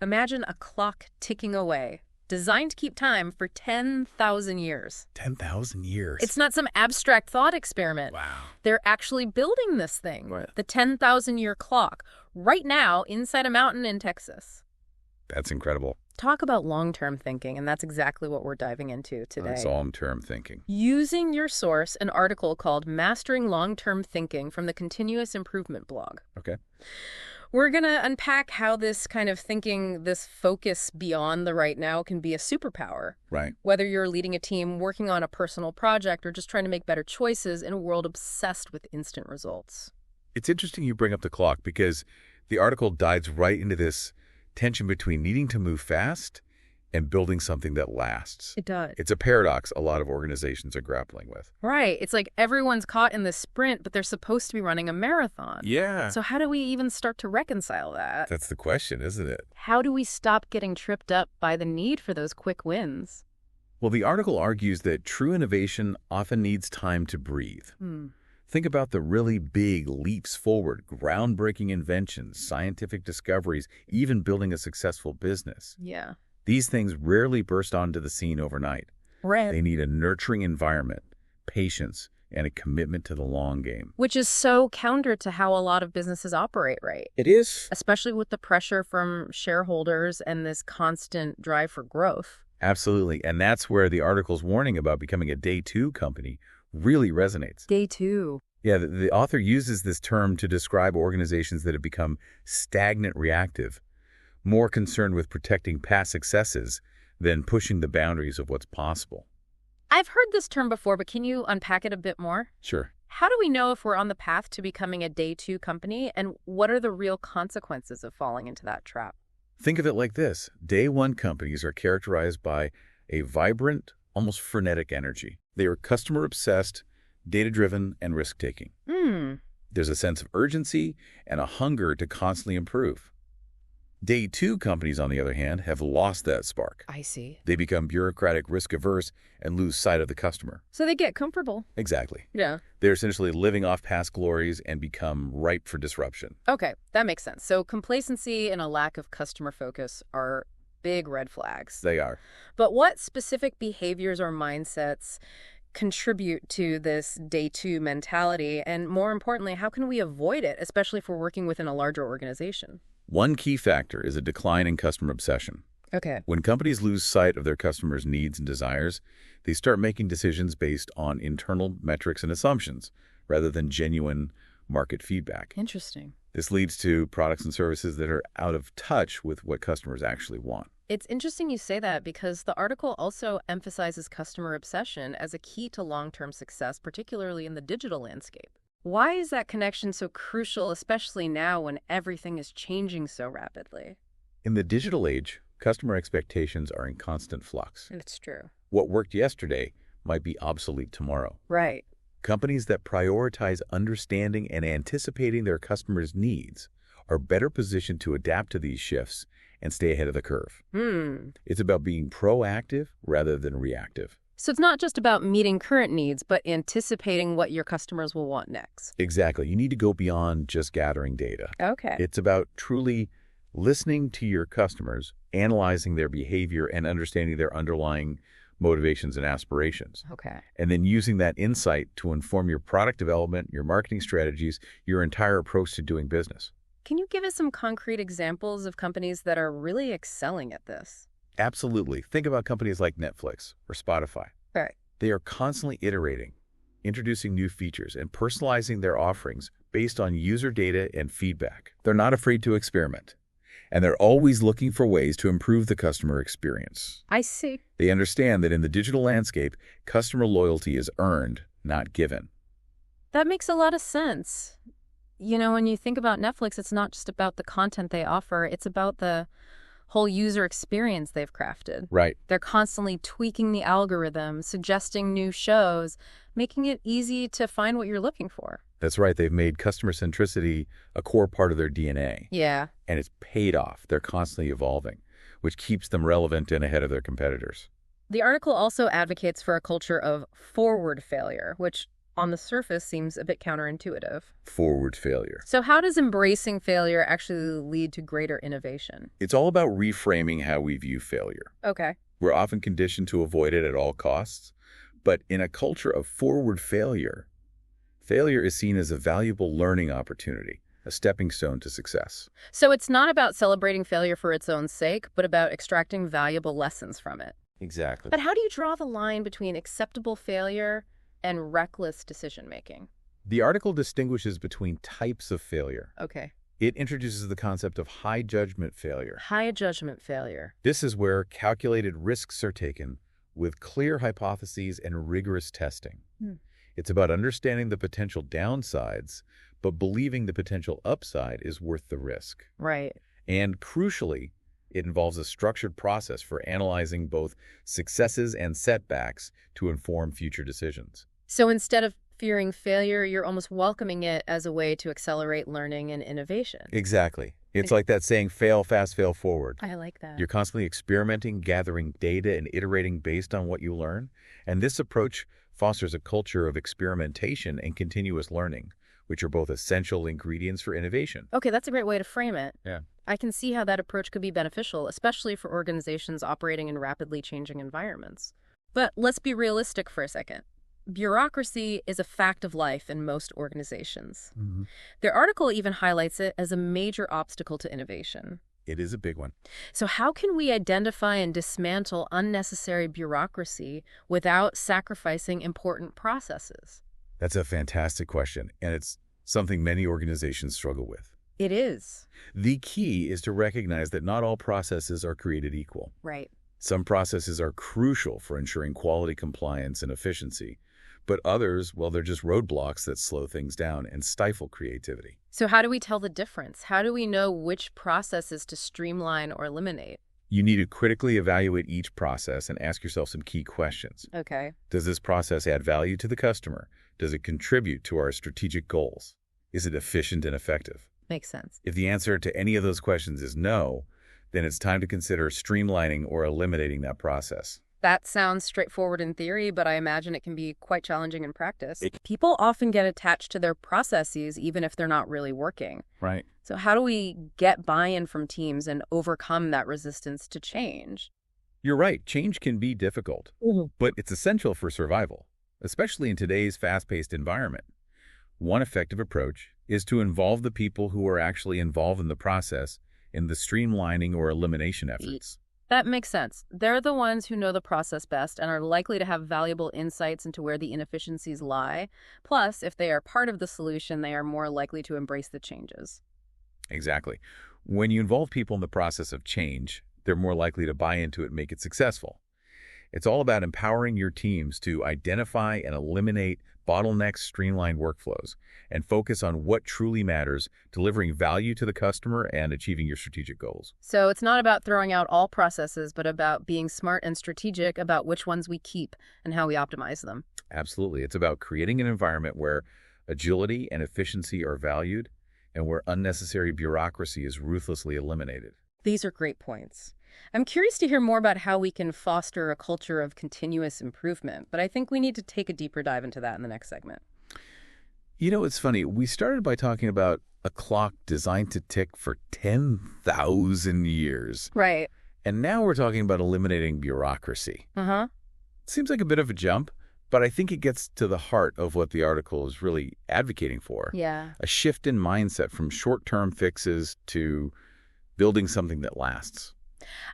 Imagine a clock ticking away, designed to keep time for 10,000 years. 10,000 years. It's not some abstract thought experiment. Wow. They're actually building this thing, Right. the 10,000-year clock, right now inside a mountain in Texas. That's incredible. Talk about long-term thinking, and that's exactly what we're diving into today. That's long-term thinking. Using your source, an article called Mastering Long-Term Thinking from the Continuous Improvement blog. Okay. We're going to unpack how this kind of thinking, this focus beyond the right now can be a superpower. Right. Whether you're leading a team, working on a personal project, or just trying to make better choices in a world obsessed with instant results. It's interesting you bring up the clock because the article dives right into this tension between needing to move fast and building something that lasts. It does. It's a paradox a lot of organizations are grappling with. Right. It's like everyone's caught in the sprint, but they're supposed to be running a marathon. Yeah. So how do we even start to reconcile that? That's the question, isn't it? How do we stop getting tripped up by the need for those quick wins? Well, the article argues that true innovation often needs time to breathe. Think about the really big leaps forward, groundbreaking inventions, scientific discoveries, even building a successful business. Yeah. These things rarely burst onto the scene overnight. Right. They need a nurturing environment, patience, and a commitment to the long game. Which is so counter to how a lot of businesses operate, right? It is. Especially with the pressure from shareholders and this constant drive for growth. Absolutely. And that's where the article's warning about becoming a day two company really resonates. Day two. Yeah, the author uses this term to describe organizations that have become stagnant reactive, more concerned with protecting past successes than pushing the boundaries of what's possible. I've heard this term before, but can you unpack it a bit more? Sure. How do we know if we're on the path to becoming a day two company, and what are the real consequences of falling into that trap? Think of it like this. Day one companies are characterized by a vibrant, almost frenetic energy. They are customer-obsessed, data-driven, and risk-taking. There's a sense of urgency and a hunger to constantly improve. Day two companies, on the other hand, have lost that spark. I see. They become bureaucratic, risk-averse, and lose sight of the customer. So they get comfortable. Exactly. Yeah. They're essentially living off past glories and become ripe for disruption. Okay, that makes sense. So complacency and a lack of customer focus are big red flags. They are. But what specific behaviors or mindsets contribute to this day two mentality? And more importantly, how can we avoid it, especially if we're working within a larger organization? One key factor is a decline in customer obsession. Okay. When companies lose sight of their customers' needs and desires, they start making decisions based on internal metrics and assumptions rather than genuine market feedback. Interesting. This leads to products and services that are out of touch with what customers actually want. It's interesting you say that because the article also emphasizes customer obsession as a key to long-term success, particularly in the digital landscape. Why is that connection so crucial, especially now when everything is changing so rapidly? In the digital age, customer expectations are in constant flux. It's true. What worked yesterday might be obsolete tomorrow. Right. Companies that prioritize understanding and anticipating their customers' needs are better positioned to adapt to these shifts and stay ahead of the curve. It's about being proactive rather than reactive. So it's not just about meeting current needs, but anticipating what your customers will want next. Exactly. You need to go beyond just gathering data. Okay. It's about truly listening to your customers, analyzing their behavior, and understanding their underlying motivations and aspirations. Okay. And then using that insight to inform your product development, your marketing strategies, your entire approach to doing business. Can you give us some concrete examples of companies that are really excelling at this? Absolutely. Think about companies like Netflix or Spotify. Right. They are constantly iterating, introducing new features, and personalizing their offerings based on user data and feedback. They're not afraid to experiment, and they're always looking for ways to improve the customer experience. I see. They understand that in the digital landscape, customer loyalty is earned, not given. That makes a lot of sense. You know, when you think about Netflix, it's not just about the content they offer, it's about the whole user experience they've crafted. Right. They're constantly tweaking the algorithm, suggesting new shows, making it easy to find what you're looking for. That's right. They've made customer centricity a core part of their DNA. Yeah. And it's paid off. They're constantly evolving, which keeps them relevant and ahead of their competitors. The article also advocates for a culture of forward failure, which on the surface seems a bit counterintuitive. Forward failure. So how does embracing failure actually lead to greater innovation? It's all about reframing how we view failure. Okay. We're often conditioned to avoid it at all costs, but in a culture of forward failure, failure is seen as a valuable learning opportunity, a stepping stone to success. So it's not about celebrating failure for its own sake, but about extracting valuable lessons from it. Exactly. But how do you draw the line between acceptable failure and reckless decision-making? The article distinguishes between types of failure. Okay. It introduces the concept of high judgment failure. High judgment failure. This is where calculated risks are taken with clear hypotheses and rigorous testing. It's about understanding the potential downsides, but believing the potential upside is worth the risk. Right. And crucially, it involves a structured process for analyzing both successes and setbacks to inform future decisions. So instead of fearing failure, you're almost welcoming it as a way to accelerate learning and innovation. Exactly. It's like that saying, fail fast, fail forward. I like that. You're constantly experimenting, gathering data, and iterating based on what you learn. And this approach fosters a culture of experimentation and continuous learning, which are both essential ingredients for innovation. Okay, that's a great way to frame it. Yeah. I can see how that approach could be beneficial, especially for organizations operating in rapidly changing environments. But let's be realistic for a second. Bureaucracy is a fact of life in most organizations. Their article even highlights it as a major obstacle to innovation. It is a big one. So how can we identify and dismantle unnecessary bureaucracy without sacrificing important processes? That's a fantastic question, and it's something many organizations struggle with. It is. The key is to recognize that not all processes are created equal. Right. Some processes are crucial for ensuring quality compliance and efficiency, but others, well, they're just roadblocks that slow things down and stifle creativity. So how do we tell the difference? How do we know which processes to streamline or eliminate? You need to critically evaluate each process and ask yourself some key questions. Okay. Does this process add value to the customer? Does it contribute to our strategic goals? Is it efficient and effective? Makes sense. If the answer to any of those questions is no, then it's time to consider streamlining or eliminating that process. That sounds straightforward in theory, but I imagine it can be quite challenging in practice. People often get attached to their processes even if they're not really working. Right. So how do we get buy-in from teams and overcome that resistance to change? You're right. Change can be difficult, but it's essential for survival, especially in today's fast-paced environment. One effective approach is to involve the people who are actually involved in the process in the streamlining or elimination efforts. That makes sense. They're the ones who know the process best and are likely to have valuable insights into where the inefficiencies lie. Plus, if they are part of the solution, they are more likely to embrace the changes. Exactly. When you involve people in the process of change, they're more likely to buy into it and make it successful. It's all about empowering your teams to identify and eliminate bottlenecks, streamline workflows, and focus on what truly matters, delivering value to the customer and achieving your strategic goals. So it's not about throwing out all processes, but about being smart and strategic about which ones we keep and how we optimize them. Absolutely. It's about creating an environment where agility and efficiency are valued and where unnecessary bureaucracy is ruthlessly eliminated. These are great points. I'm curious to hear more about how we can foster a culture of continuous improvement, but I think we need to take a deeper dive into that in the next segment. You know, it's funny. We started by talking about a clock designed to tick for 10,000 years. Right. And now we're talking about eliminating bureaucracy. Seems like a bit of a jump, but I think it gets to the heart of what the article is really advocating for. Yeah. A shift in mindset from short-term fixes to building something that lasts.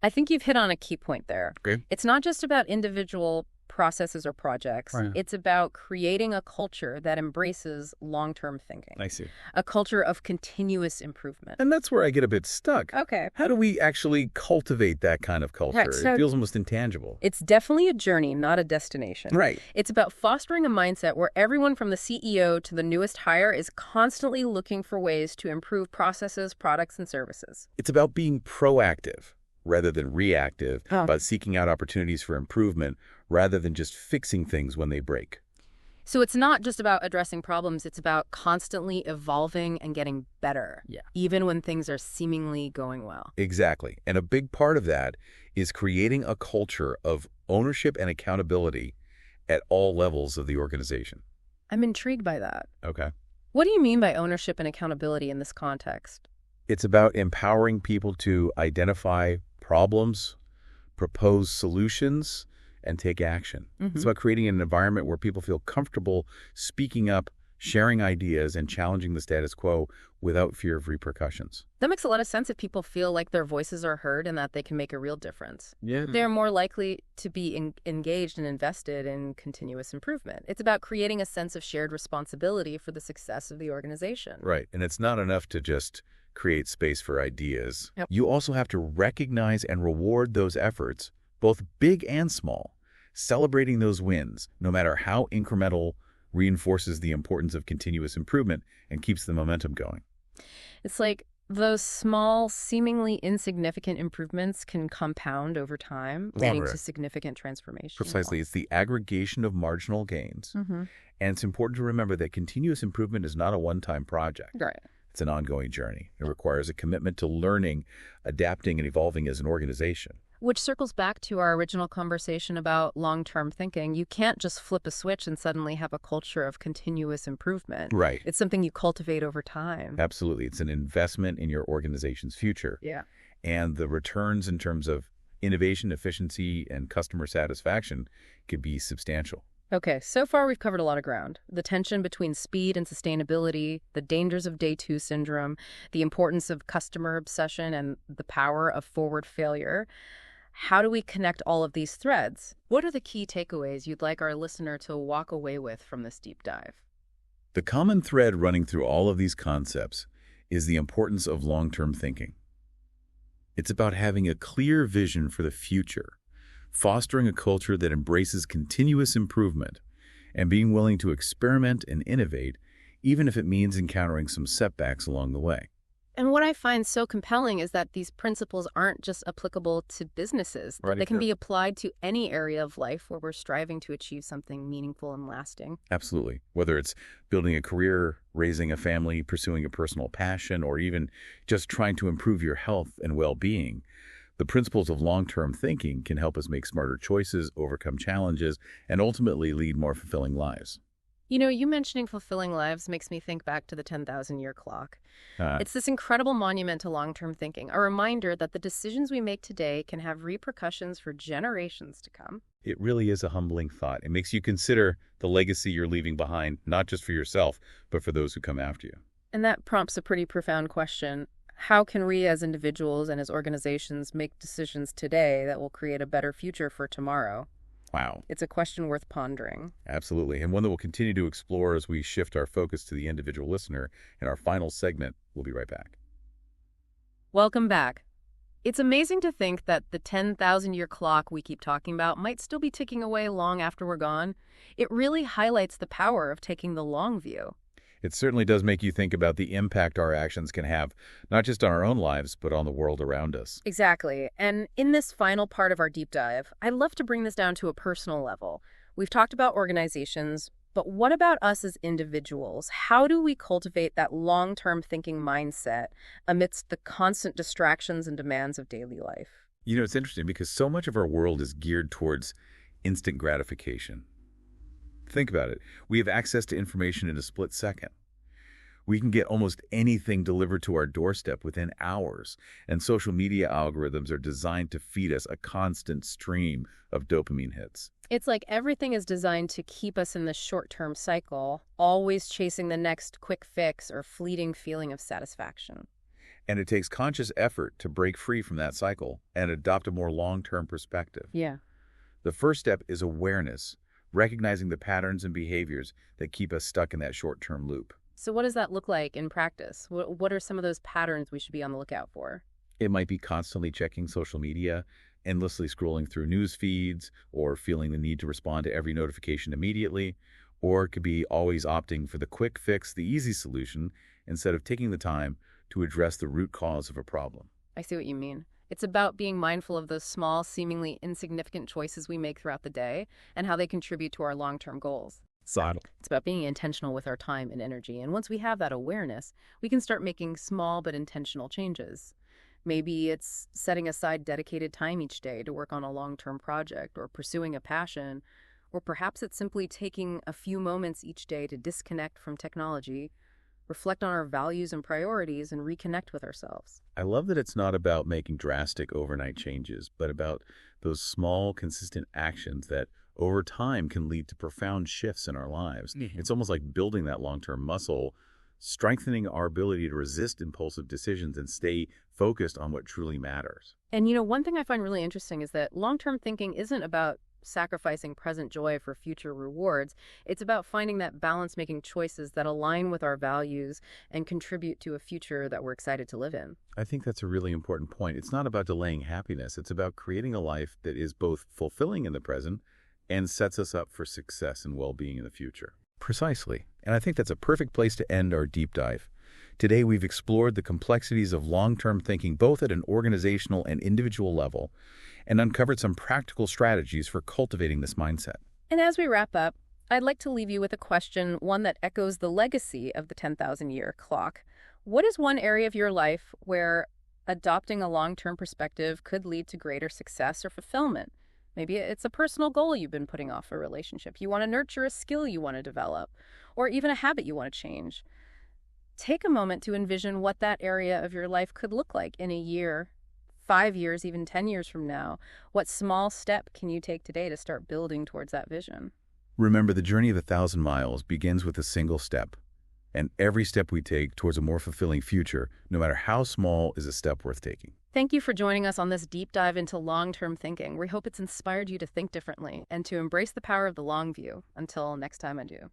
I think you've hit on a key point there. Okay. It's not just about individual processes or projects. Right. It's about creating a culture that embraces long-term thinking. I see. A culture of continuous improvement. And that's where I get a bit stuck. Okay. How do we actually cultivate that kind of culture? Right, so it feels almost intangible. It's definitely a journey, not a destination. Right. It's about fostering a mindset where everyone from the CEO to the newest hire is constantly looking for ways to improve processes, products, and services. It's about being proactive rather than reactive, about seeking out opportunities for improvement rather than just fixing things when they break. So it's not just about addressing problems, it's about constantly evolving and getting better, even when things are seemingly going well. Exactly. And a big part of that is creating a culture of ownership and accountability at all levels of the organization. I'm intrigued by that. Okay. What do you mean by ownership and accountability in this context? It's about empowering people to identify problems, propose solutions, and take action. It's Hmm. about creating an environment where people feel comfortable speaking up, sharing ideas, and challenging the status quo without fear of repercussions. That makes a lot of sense if people feel like their voices are heard and that they can make a real difference. Yeah. They're more likely to be engaged and invested in continuous improvement. It's about creating a sense of shared responsibility for the success of the organization. Right. And it's not enough to just create space for ideas. Yep. You also have to recognize and reward those efforts, both big and small. Celebrating those wins, no matter how incremental, reinforces the importance of continuous improvement and keeps the momentum going. It's like those small, seemingly insignificant improvements can compound over time, leading to Correct. significant transformation. Precisely. It's the aggregation of marginal gains. Mm-hmm. And it's important to remember that continuous improvement is not a one-time project. Right. It's an ongoing journey. It requires a commitment to learning, adapting, and evolving as an organization. Which circles back to our original conversation about long-term thinking. You can't just flip a switch and suddenly have a culture of continuous improvement. Right. It's something you cultivate over time. Absolutely. It's an investment in your organization's future. Yeah. And the returns in terms of innovation, efficiency, and customer satisfaction could be substantial. Okay, so far we've covered a lot of ground. The tension between speed and sustainability, the dangers of day two syndrome, the importance of customer obsession, and the power of forward failure. How do we connect all of these threads? What are the key takeaways you'd like our listener to walk away with from this deep dive? The common thread running through all of these concepts is the importance of long-term thinking. It's about having a clear vision for the future, fostering a culture that embraces continuous improvement, and being willing to experiment and innovate, even if it means encountering some setbacks along the way. And what I find so compelling is that these principles aren't just applicable to businesses. Right, They can sure. be applied to any area of life where we're striving to achieve something meaningful and lasting. Absolutely. Whether it's building a career, raising a family, pursuing a personal passion, or even just trying to improve your health and well-being, the principles of long-term thinking can help us make smarter choices, overcome challenges, and ultimately lead more fulfilling lives. You know, you mentioning fulfilling lives makes me think back to the 10,000-year clock. Uh, It's this incredible monument to long-term thinking, a reminder that the decisions we make today can have repercussions for generations to come. it really is a humbling thought. It makes you consider the legacy you're leaving behind, not just for yourself, but for those who come after you. And that prompts a pretty profound question. How can we as individuals and as organizations make decisions today that will create a better future for tomorrow? Wow. It's a question worth pondering. Absolutely. And one that we'll continue to explore as we shift our focus to the individual listener in our final segment. We'll be right back. Welcome back. It's amazing to think that the 10,000-year clock we keep talking about might still be ticking away long after we're gone. It really highlights the power of taking the long view. It certainly does make you think about the impact our actions can have, not just on our own lives, but on the world around us. Exactly. And in this final part of our deep dive, I'd love to bring this down to a personal level. We've talked about organizations, but what about us as individuals? How do we cultivate that long-term thinking mindset amidst the constant distractions and demands of daily life? You know, it's interesting because so much of our world is geared towards instant gratification. Think about it. We have access to information in a split second. We can get almost anything delivered to our doorstep within hours, and social media algorithms are designed to feed us a constant stream of dopamine hits. It's like everything is designed to keep us in this short-term cycle, always chasing the next quick fix or fleeting feeling of satisfaction. And it takes conscious effort to break free from that cycle and adopt a more long-term perspective. Yeah. The first step is awareness, recognizing the patterns and behaviors that keep us stuck in that short-term loop. So what does that look like in practice? What are some of those patterns we should be on the lookout for? It might be constantly checking social media, endlessly scrolling through news feeds, or feeling the need to respond to every notification immediately, or it could be always opting for the quick fix, the easy solution, instead of taking the time to address the root cause of a problem. I see what you mean. It's about being mindful of those small, seemingly insignificant choices we make throughout the day and how they contribute to our long-term goals. Subtle. It's about being intentional with our time and energy. And once we have that awareness, we can start making small but intentional changes. Maybe it's setting aside dedicated time each day to work on a long-term project or pursuing a passion, Or perhaps it's simply taking a few moments each day to disconnect from technology, reflect on our values and priorities, and reconnect with ourselves. I love that it's not about making drastic overnight changes, but about those small, consistent actions that over time can lead to profound shifts in our lives. It's almost like building that long-term muscle, strengthening our ability to resist impulsive decisions and stay focused on what truly matters. And one thing I find really interesting is that long-term thinking isn't about sacrificing present joy for future rewards. It's about finding that balance, making choices that align with our values and contribute to a future that we're excited to live in. I think that's a really important point. It's not about delaying happiness. It's about creating a life that is both fulfilling in the present and sets us up for success and well-being in the future. Precisely. And I think that's a perfect place to end our deep dive. Today, we've explored the complexities of long-term thinking both at an organizational and individual level and uncovered some practical strategies for cultivating this mindset. And as we wrap up, I'd like to leave you with a question, one that echoes the legacy of the 10,000-year clock. What is one area of your life where adopting a long-term perspective could lead to greater success or fulfillment? Maybe it's a personal goal you've been putting off a relationship. You want to nurture a skill you want to develop, or even a habit you want to change. Take a moment to envision what that area of your life could look like in a year, 5 years, even 10 years from now. What small step can you take today to start building towards that vision? Remember, the journey of 1,000 miles begins with a single step. And every step we take towards a more fulfilling future, no matter how small, is a step worth taking. Thank you for joining us on this deep dive into long-term thinking. We hope it's inspired you to think differently and to embrace the power of the long view. Until next time, adieu.